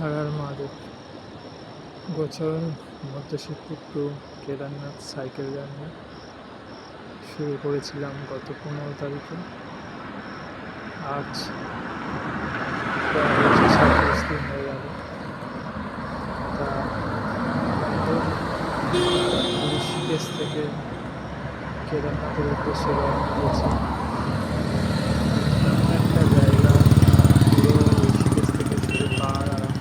Har Har Mahadev. গোচরণ মধ্যশিবপুর two Kedarnath cycle journey শুরু করেছিলাম গত 15 তারিখে। আজ প্রায় 27 দিন হয়ে গেল। তা ঋষিকেশ থেকে কেদারনাথের উদ্দেশ্যে রওনা দিয়েছি। একটা জায়গা পুরো ঋষিকেশ থেকে শুধু পাহাড় আরম্ভ।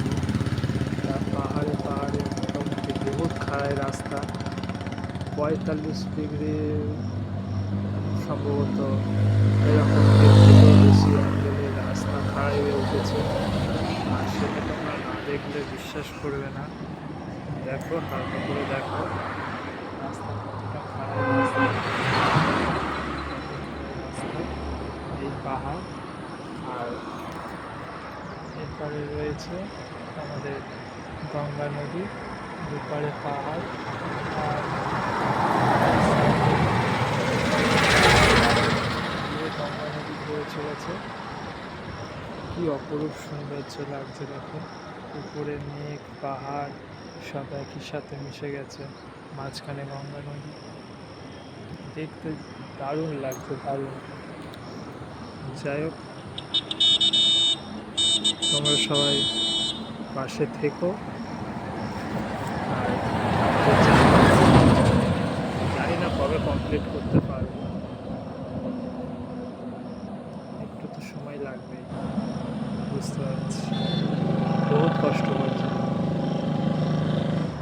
পাহাড়ে মোটামুটি বহুত খাড়াই রাস্তা, 45 ডিগ্রি সম্ভবত এরকম বেশি অ্যাঙ্গেলের রাস্তা খাড়াই হয়ে উঠেছে। আর সেটা তোমরা না দেখলে বিশ্বাস করবে না। দেখো, হালকা করে দেখো রাস্তা কতটা খাড়াই রাস্তা। এই পাহাড়, আর এরপরে রয়েছে আমাদের গঙ্গা নদী, দুপারে পাহাড়, আর গঙ্গা নদী বয়ে চলেছে। কি অপরূপ সৌন্দর্য লাগছে দেখো, উপরে মেঘ, পাহাড় সব একই সাথে মিশে গেছে, মাঝখানে গঙ্গা নদী। দেখতে দারুণ লাগছে, দারুণ। যাই হোক, তোমরা সবাই পাশে থেকো। আর জানি না কবে কমপ্লিট করতে